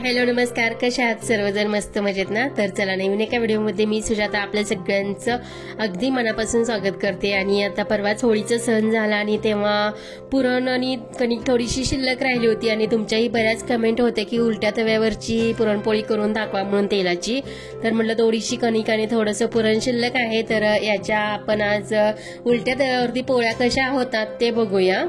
Hello नमस्कार, कशा आहात सर्वजण? मस्त मजेत ना? तर चला, नवीन एका व्हिडिओमध्ये मी सुजाता आपल्या सगळ्यांचं अगदी मनापासून स्वागत करते। आणि आता परवाच होळीचा सण झाला आणि तेव्हा पुरण आणि कणिक थोडीशी शिल्लक राहिली होती आणि तुमच्याही बऱ्याच कमेंट होते की उलट्या तव्यावरची पुरणपोळी करून दाखवा म्हणून तेलाची। तर म्हटलं थोडीशी कणिक आणि थोडंसं पुरण शिल्लक आहे, तर याच्या आपण आज उलट्या तव्यावरती पोळ्या कशा होतात ते बघूया।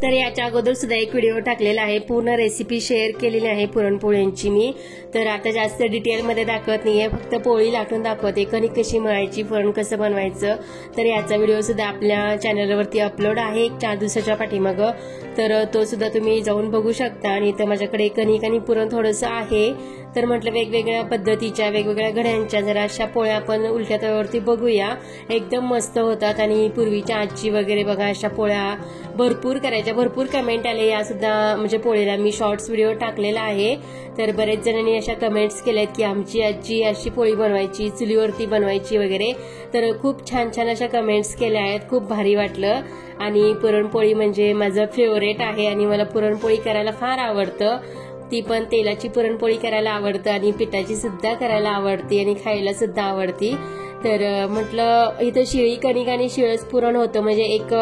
तर याच्या अगोदर सुद्धा एक व्हिडिओ टाकलेला आहे, पूर्ण रेसिपी शेअर केलेली आहे पुरणपोळ्यांची मी। तर आता जास्त डिटेलमध्ये दाखवत नाहीये, फक्त पोळी लाटून दाखवते, कणिक कशी मळायची, पुरण कसं बनवायचं। तर याचा व्हिडिओ सुद्धा आपल्या चॅनलवरती अपलोड आहे 4 दिवसाच्या पाठीमागं, तर तो सुद्धा तुम्ही जाऊन बघू शकता। आणि इथं माझ्याकडे कणिक आणि पुरण थोडंसं आहे, तर म्हटलं वेगवेगळ्या पद्धतीच्या वेगवेगळ्या घड्यांच्या जरा अशा पोळ्या आपण उलट्या तव्यावरती बघूया। एकदम मस्त होतात आणि पूर्वीच्या आजी वगैरे बघा अशा पोळ्या भरपूर करायच्या, भरपूर कमेंट आले या सुद्धा म्हणजे पोळीला मी शॉर्ट्स व्हिडिओ टाकलेला आहे। तर बरेच जणांनी अशा कमेंट्स केल्यात की आमची आजी अशी पोळी बनवायची, चुलीवरती बनवायची वगैरे। तर खूप छान छान अशा कमेंट्स केल्या आहेत, खूप भारी वाटलं। आणि पुरणपोळी म्हणजे माझं फेवरेट आहे आणि मला पुरणपोळी करायला फार आवडतं, ती पण तेलाची पुरणपोळी करायला आवडतं आणि पिठाची सुद्धा करायला आवडते आणि खायला सुद्धा आवडती। तर म्हटलं इथं शिळी कणिक आणि शिळच पुरण होतं, म्हणजे एक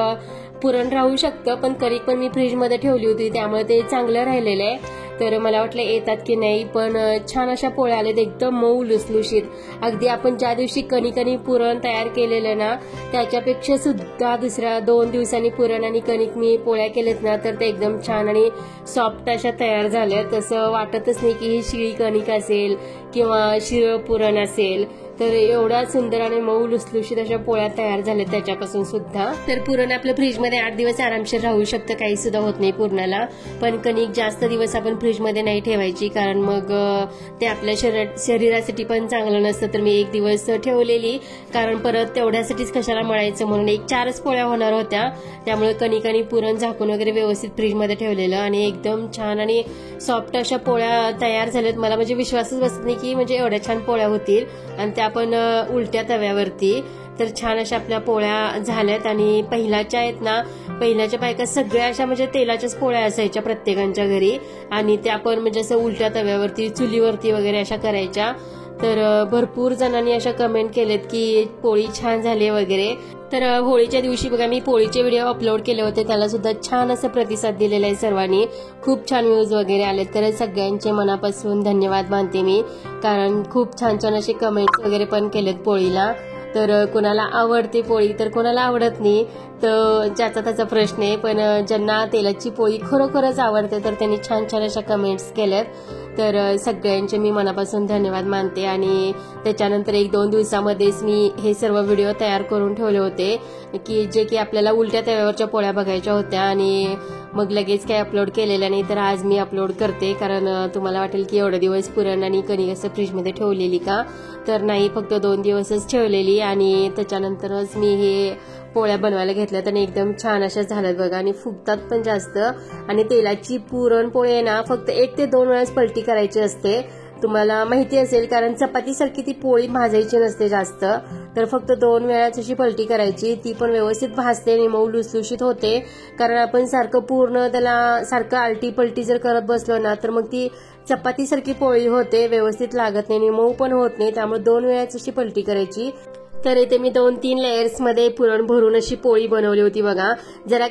पुरण राहू शकतं, पण कणिक पण मी फ्रीजमध्ये ठेवली होती त्यामुळे ते चांगलं राहिलेलं आहे। तर मला वाटलं येतात की नाही, पण छान अशा पोळ्या आल्यात, एकदम मऊ लुसलुशीत। अगदी आपण ज्या दिवशी कणिक आणि पुरण तयार केलेलं ना त्याच्यापेक्षा सुद्धा दुसऱ्या 2 दिवसांनी पुरण आणि कणिक मी पोळ्या केलेत ना, तर ते एकदम छान आणि सॉफ्ट अशा तयार झाल्या। तसं वाटतच नाही की ही शिळी कणिक असेल किंवा शिळ पुरण असेल। तर एवढ्या सुंदर आणि मऊ लुसलुशीत अशा पोळ्या तयार झाल्या त्याच्यापासून सुद्धा। तर पुरण आपलं फ्रीजमध्ये 8 दिवस आरामशीर राहू शकतं, काही सुद्धा होत नाही पुरणाला, पण कणिक जास्त दिवस आपण फ्रीजमध्ये नाही ठेवायची, कारण मग ते आपल्या शरीरासाठी पण चांगलं नसतं। तर मी 1 दिवस ठेवलेली, कारण परत तेवढ्यासाठीच कशाला मळायचं म्हणून 4च पोळ्या होणार होत्या, त्यामुळे कणिक आणि पुरण झाकून वगैरे व्यवस्थित फ्रीजमध्ये ठेवलेलं आणि एकदम छान आणि सॉफ्ट अशा पोळ्या तयार झाल्यात। मला म्हणजे विश्वासच बसत नाही की म्हणजे एवढ्या छान पोळ्या होतील आणि त्या पण उलट्या तव्यावरती। तर छान अशा आपल्या पोळ्या झाल्यात आणि पहिल्याच्या आहेत ना, पहिल्याच्या बायका सगळ्या अशा म्हणजे तेलाच्याच पोळ्या असायच्या प्रत्येकांच्या घरी आणि त्या पण म्हणजे असं उलट्या तव्यावरती चुलीवरती वगैरे अशा करायच्या। तर भरपूर जणांनी अशा कमेंट केलेत की पोळी छान झाली वगैरे। तर होळीच्या दिवशी बघा मी पोळीचे व्हिडिओ अपलोड केले होते, त्याला सुद्धा छान असं प्रतिसाद दिलेला आहे सर्वांनी, खूप छान व्ह्यूज वगैरे आले। तर सगळ्यांचे मनापासून धन्यवाद मानते मी, कारण खूप छान छान असे कमेंट्स वगैरे पण केलेत पोळीला। तर कोणाला आवडते पोळी तर कोणाला आवडत नाही, तर ज्याचा त्याचा प्रश्न आहे, पण ज्यांना तेलाची पोळी खरोखरच आवडते तर त्यांनी छान छान अशा कमेंट्स केल्यात। तर सगळ्यांचे मी मनापासून धन्यवाद मानते। आणि त्याच्यानंतर 1-2 दिवसामध्येच मी हे सर्व व्हिडिओ तयार करून ठेवले होते की जे की आपल्याला उलट्या तव्यावरच्या पोळ्या बघायच्या होत्या, आणि मग लगेच काही अपलोड केलेल्या नाही, तर आज मी अपलोड करते। कारण तुम्हाला वाटेल की एवढे दिवस पुरण आणि कणिक असं फ्रीजमध्ये ठेवलेली का, तर नाही, फक्त 2 दिवसच ठेवलेली आणि त्याच्यानंतरच मी हे पोळ्या बनवायला घेतल्यात आणि एकदम छान अशा झाल्यात बघा, आणि फुगतात पण जास्त। आणि तेलाची पुरणपोळी आहे ना फक्त 1 ते 2 वेळाच पलटी करायची असते, तुम्हाला माहिती असेल, कारण चपातीसारखी ती पोळी भाजायची नसते जास्त, तर फक्त 2 वेळाच अशी पलटी करायची, ती पण व्यवस्थित भाजते आणि मऊ लुसलुशीत होते। कारण आपण सारखं पूर्ण त्याला सारखं आलटी पलटी जर करत बसलो ना तर मग ती चपातीसारखी पोळी होते, व्यवस्थित लागत नाही आणि मऊ पण होत नाही, त्यामुळे 2 वेळाच अशी पलटी करायची। तर इथे मी 2-3 लेयर्स मध्ये पुरण भरून अशी पोळी बनवली होती बघा. जरा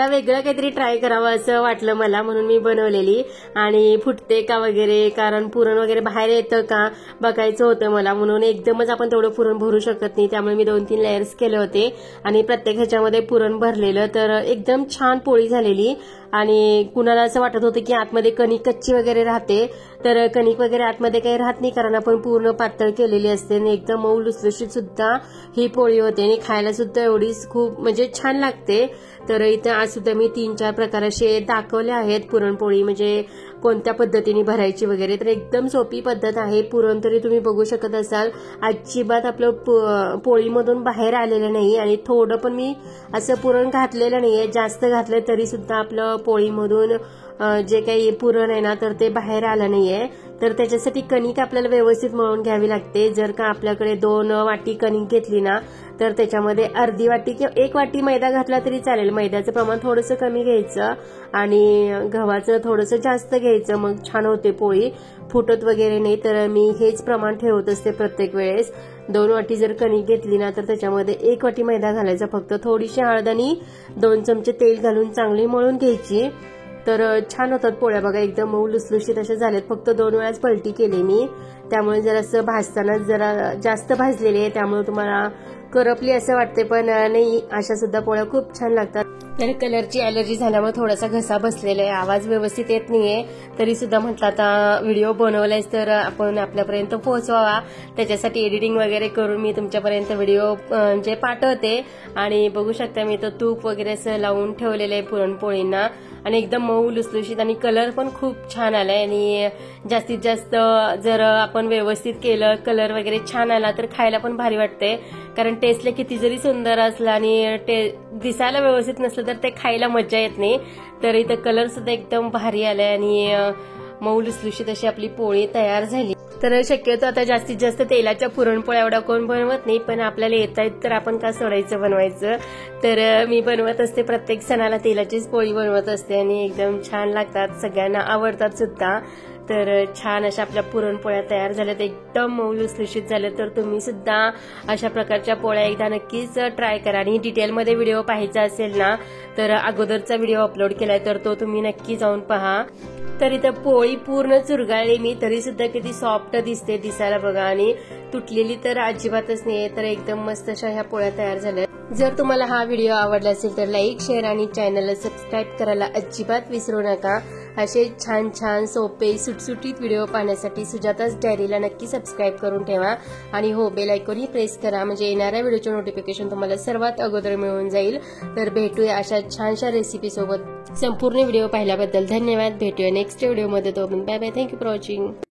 वेगळं काहीतरी ट्राय करावं असं वाटलं मला, म्हणून मी बनवलेली. आणि फुटते का वगैरे, कारण पुरण वगैरे बाहेर येतं का बघायचं होतं मला, म्हणून एकदमच आपण तेवढं पुरण भरू शकत नाही. त्यामुळे मी 2-3 लेयर्स केले होते आणि प्रत्येक ह्याच्यामध्ये पुरण भरलेलं. तर एकदम छान पोळी झालेली. आणि कुणाला असं वाटत होतं की आतमध्ये कणिक कच्ची वगैरे राहते, तर कणिक वगैरे आतमध्ये काही राहत नाही, कारण आपण पूर्ण पातळ केलेली असते आणि एकदम मऊ लुसलुशीत सुद्धा ही पोळी होते आणि खायला सुद्धा एवढीच खूप म्हणजे छान लागते. तर इथं आज सुद्धा मी 3-4 प्रकार असे दाखवले आहेत पुरणपोळी, म्हणजे कोणत्या पद्धतीने भरायची वगैरे. तर एकदम सोपी पद्धत आहे. पुरण तरी तुम्ही बघू शकत असाल अजिबात आपलं पोळीमधून बाहेर आलेलं नाही आणि थोडं पण मी असं पुरण घातलेलं नाहीये. जास्त घातलं तरी सुद्धा आपलं पोळीमधून जे काही पुरण आहे ना तर ते बाहेर आलं नाहीये. तर त्याच्यासाठी कणिक आपल्याला व्यवस्थित मळून घ्यावी लागते. जर का आपल्याकडे 2 वाटी कणिक घेतली ना तर त्याच्यामध्ये अर्धी वाटी किंवा 1 वाटी मैदा घातला तरी चालेल. मैद्याचं प्रमाण थोडंसं कमी घ्यायचं आणि गव्हाचं थोडंसं जास्त घ्यायचं, मग छान होते पोळी, फुटत वगैरे नाही. तर मी हेच प्रमाण ठेवत असते प्रत्येक वेळेस. 2 वाटी जर कणिक घेतली ना तर त्याच्यामध्ये 1 वाटी मैदा घालायचा, फक्त थोडीशी हळद आणि 2 चमचे तेल घालून चांगली मळून घ्यायची. तर छान होतात पोळ्या बघा, एकदम मऊ लुसलुशीत अशा झाल्यात. फक्त 2 वेळाच पलटी केली मी, त्यामुळे जरासं भाजताना जरा जास्त भाजलेली आहे, त्यामुळे तुम्हाला करपली असं वाटते, पण नाही, अशा सुद्धा पोळ्या खूप छान लागतात. तर कलरची अलर्जी झाल्यामुळे थोडासा घसा बसलेला आहे, आवाज व्यवस्थित येत नाहीये. तरी सुद्धा म्हटलं आता व्हिडिओ बनवलायच तर आपण आपल्यापर्यंत पोहोचवावा, त्याच्यासाठी एडिटिंग वगैरे करून मी तुमच्यापर्यंत व्हिडिओ म्हणजे पाठवते. आणि बघू शकता मी तर तूप वगैरे असं लावून ठेवलेलं आहे पुरणपोळींना आणि एकदम मऊ लुसलुशीत आणि कलर पण खूप छान आलाय. आणि जास्तीत जास्त जर आपण व्यवस्थित केलं, कलर वगैरे छान आला तर खायला पण भारी वाटते. कारण टेस्टला किती जरी सुंदर असला आणि दिसायला व्यवस्थित नसलं तर ते खायला मजा येत नाही. तर इथं कलर सुद्धा एकदम भारी आलाय आणि मऊ लुसलुशीत अशी आपली पोळी तयार झाली. तर शक्यतो आता जास्तीत जास्त तेलाच्या पुरणपोळ्या एवढा कोण बनवत नाही, पण आपल्याला येत आहेत तर आपण का सोडायचं बनवायचं. तर मी बनवत असते, प्रत्येक सणाला तेलाचीच पोळी बनवत असते आणि एकदम छान लागतात, सगळ्यांना आवडतात सुद्धा. तर छान अशा आपल्या पुरणपोळ्या तयार झाल्यात, एकदम मऊ लुसलुशीत झाल्या. तर तुम्ही सुद्धा अशा प्रकारच्या पोळ्या एकदा नक्कीच ट्राय करा. आणि डिटेलमध्ये व्हिडिओ पाहायचा असेल ना तर अगोदरचा व्हिडिओ अपलोड केलाय, तर तो तुम्ही नक्की जाऊन पहा. तर इथं पोळी पूर्ण चुरगाळली मी, तरी सुद्धा किती सॉफ्ट दिसते दिसायला बघा, आणि तुटलेली तर अजिबातच नाहीये. तर एकदम मस्त अशा ह्या पोळ्या तयार झाल्या. जर तुम्हाला हा व्हिडिओ आवडला असेल तर लाईक, शेअर आणि चॅनलला सबस्क्राईब करायला अजिबात विसरू नका. असे छान छान सोपे सुटसुटीत व्हिडिओ पाहण्यासाठी सुजाता's डायरीला नक्की सबस्क्राईब करून ठेवा. आणि हो, बेल आयकॉनही प्रेस करा, म्हणजे येणाऱ्या व्हिडिओचे नोटिफिकेशन तुम्हाला सर्वात अगोदर मिळून जाईल. तर भेटूया अशा छानशा रेसिपी सोबत. संपूर्ण व्हिडिओ पाहिल्याबद्दल धन्यवाद. भेटूया नेक्स्ट व्हिडिओमध्ये. तो bye bye. Thank you for watching.